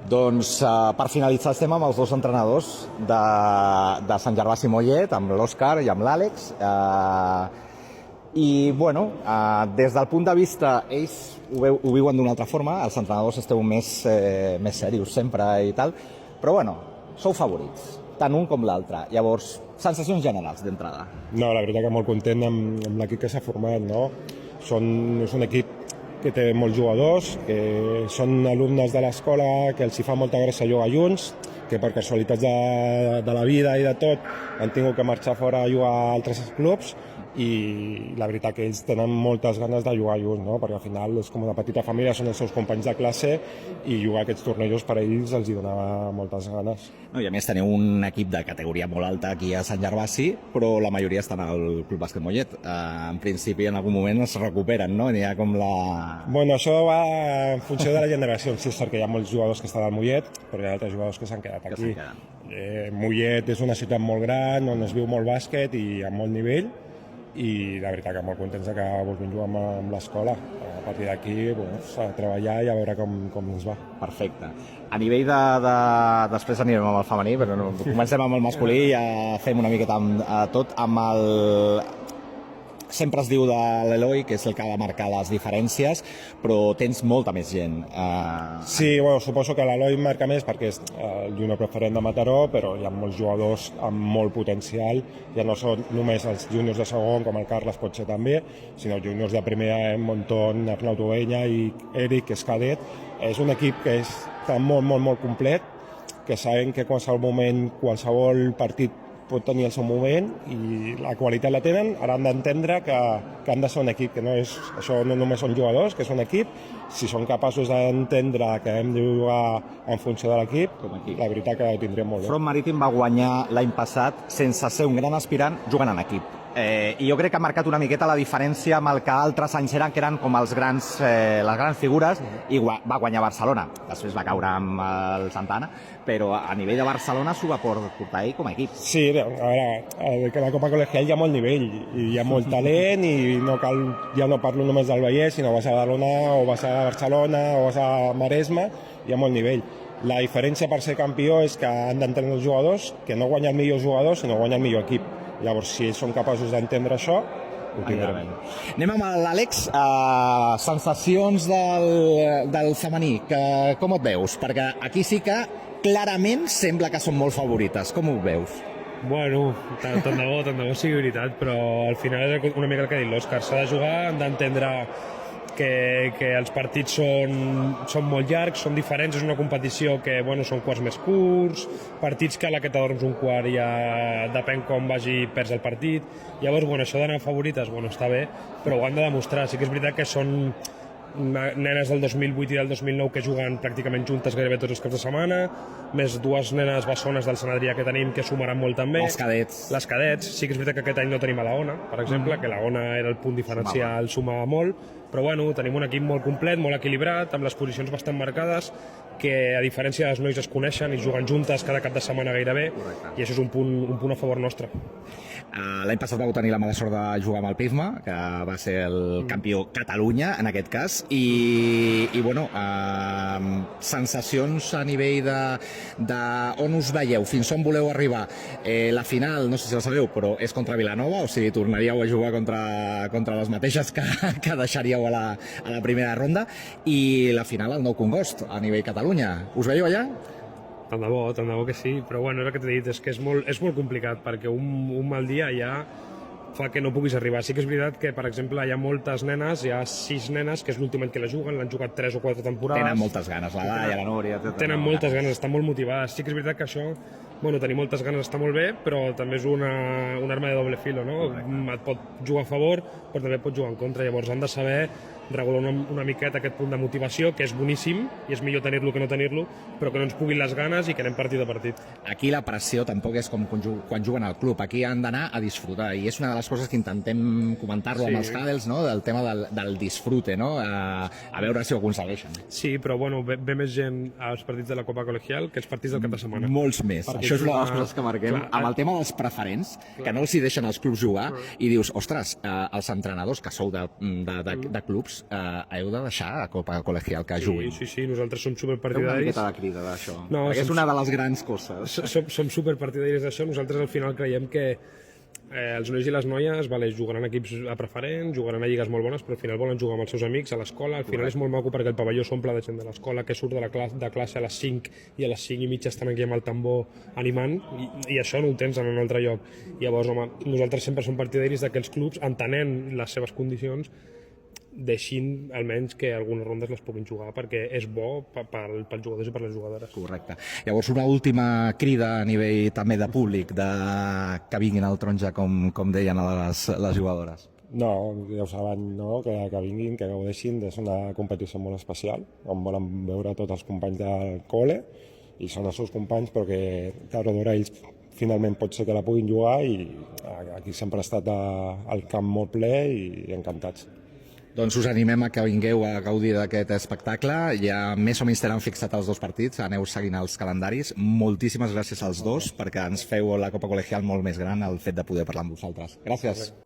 Doncs per finalitzar estem amb els dos entrenadors de Sant Gervasi Mollet, amb l'Òscar i amb l'Àlex. I, bueno, des del punt de vista, ells ho viuen d'una altra forma, els entrenadors esteu més serios sempre i tal, però, bueno, sou favorits, tant un com l'altre. Llavors, sensacions generals d'entrada. No, la veritat que molt content amb l'equip que s'ha format, no? És un equip que té molts jugadors, que són alumnes de l'escola, que els hi fa molta gràcia jugar junts, que per casualitats de la vida i de tot han tingut que marxar fora a jugar a altres clubs, i la veritat que ells tenen moltes ganes de jugar junts, no? Perquè al final és com una petita família, són els seus companys de classe, i jugar aquests tornejos per a ells els hi donava moltes ganes. No, i a més teniu un equip de categoria molt alta aquí a Sant Gervasi, però la majoria estan al Club Bàsquet Mollet. En principi en algun moment es recuperen, no? N'hi ha com la... Bueno, això va en funció de la generació. Sí, és cert que hi ha molts jugadors que estan al Mollet, però hi ha altres jugadors que s'han quedat aquí. Mollet és una ciutat molt gran, on es viu molt bàsquet i amb molt nivell, i la veritat que molt contents que vulguin jugar amb l'escola. A partir d'aquí s'ha de treballar i a veure com ens va. Perfecte. A nivell després anirem amb el femení, però no, comencem amb el masculí i ja fem una miqueta tot. Amb el... Sempre es diu de l'Eloi, que és el que ha de marcar les diferències, però tens molta més gent. Sí, bueno, suposo que l'Eloi marca més perquè és el júnior preferent de Mataró, però hi ha molts jugadors amb molt potencial. Ja no són només els júniors de segon, com el Carles pot ser també, sinó júniors de primera, Monton, Arnau Tovella i Eric, que és cadet. És un equip que està molt complet, que saben que qualsevol moment, qualsevol partit pot tenir el seu moment, i la qualitat la tenen. Ara han d'entendre que han de ser un equip, que això no només són jugadors, que és un equip. Si són capaços d'entendre que hem de jugar en funció de l'equip, la veritat que ho tindrem molt bé. Front Marítim va guanyar l'any passat sense ser un gran aspirant jugant en equip. I jo crec que ha marcat una miqueta la diferència amb el que altres anys eren, que eren com les grans figures, i va guanyar Barcelona. Després va caure amb el Santana, però a nivell de Barcelona s'ho va portar ell com a equip. Sí, a veure, que la Copa Col·legial hi ha molt nivell, i hi ha molt talent, i no cal, ja no parlo només del Vallès, sinó vas a Badalona, o vas a Barcelona, o vas a Maresme, hi ha molt nivell. La diferència per ser campió és que han d'entendre els jugadors, que no guanya el millor jugador, sinó guanya el millor equip. Llavors, si ells són capaços d'entendre això, ho tindrem. Anem amb l'Àlex. Sensacions del femení, com et veus? Perquè aquí sí que clarament sembla que són molt favorites. Com ho veus? Bueno, tant de bo sigui veritat, però al final és una mica el que ha dit l'Òscar. S'ha de jugar, han d'entendre que els partits són molt llargs, són diferents, és una competició que són quarts més curts, partits que a la que t'adorms un quart ja depèn com vagi perds el partit. Llavors, això d'anar favorites, està bé, però ho han de demostrar. Sí que és veritat que són nenes del 2008 i del 2009 que juguen pràcticament juntes gairebé tots els caps de setmana, més dues nenes bessones del Sant Adrià que tenim que sumaran molt també. Les cadets. Sí que és veritat que aquest any no tenim a la ONA, per exemple, que la ONA era el punt diferencial, sumava molt, però tenim un equip molt complet, molt equilibrat, amb les posicions bastant marcades, que a diferència dels nois es coneixen i juguen juntes cada cap de setmana gairebé. Correcte. I això és un punt a favor nostre. L'any passat vau tenir la mala sort de jugar amb el Prisma, que va ser el campió Catalunya en aquest cas, i sensacions a nivell de on us veieu, fins on voleu arribar. La final, no sé si la sabeu, però és contra Vilanova, o sigui, tornaríeu a jugar contra les mateixes que deixaríeu a la primera ronda, i la final al Nou Congost a nivell Catalunya. Us veieu allà? Tant de bo que sí, però és el que t'he dit, és que és molt complicat, perquè un mal dia ja fa que no puguis arribar. Sí que és veritat que, per exemple, hi ha moltes nenes, hi ha 6 nenes, que és l'últim any que la juguen, l'han jugat 3 o 4 temporades. Tenen moltes ganes, la Laia, la Núria... Tenen moltes ganes, estan molt motivades. Sí que és veritat que això, tenir moltes ganes està molt bé, però també és una arma de doble filo, no? Et pot jugar a favor, però també pot jugar en contra. Llavors han de saber regular una miqueta aquest punt de motivació, que és boníssim, i és millor tenir-lo que no tenir-lo, però que no ens puguin les ganes i que anem partit a partit. Aquí la pressió tampoc és com quan juguen al club, aquí han d'anar a disfrutar, i és una de les coses que intentem comentar-lo amb els Hadels, no? Del tema del disfrute, no? A veure si ho aconsegueixen. Sí, però ve més gent als partits de la Copa Col·legial que els partits del cap de setmana. Molts més. Això és una de les coses que marquem. Amb el tema dels preferents, que no els hi deixen els clubs jugar, i dius, ostres, els entrenadors que sou de clubs, vosaltres heu de deixar a Copa Col·legial que juguin. Sí, nosaltres som Feu una superpartidaris. miqueta de crida d'això, No, perquè és som- una de les grans coses. Som superpartidaris d'això. Nosaltres al final creiem que els nois i les noies jugaran a equips a preferents, jugaran a lligues molt bones, però al final volen jugar amb els seus amics a l'escola. Al final és molt maco perquè el pavelló s'omple de gent de l'escola que surt de classe a les 5 i a les 5 i mitja estan aquí amb el tambor animant i això no ho tens en un altre lloc. Llavors, home, nosaltres sempre som partidaris que els clubs, entenent les seves condicions, deixin almenys que algunes rondes les puguin jugar perquè és bo pels jugadors i per les jugadores. Correcte. Llavors, una última crida a nivell també de públic que vinguin al taronja, com deien les jugadores. No, ja ho saben, no? que vinguin, que gaudeixin. És una competició molt especial, on volen veure tots els companys del col·le, i són els seus companys, però que tard o d'hora ells finalment pot ser que la puguin jugar, i aquí sempre ha estat el camp molt ple i encantats. Doncs us animem a que vingueu a gaudir d'aquest espectacle. Ja més o menys tenen fixat els dos partits, aneu seguint els calendaris. Moltíssimes gràcies als dos perquè ens feu la Copa Col·legial molt més gran, el fet de poder parlar amb vosaltres. Gràcies.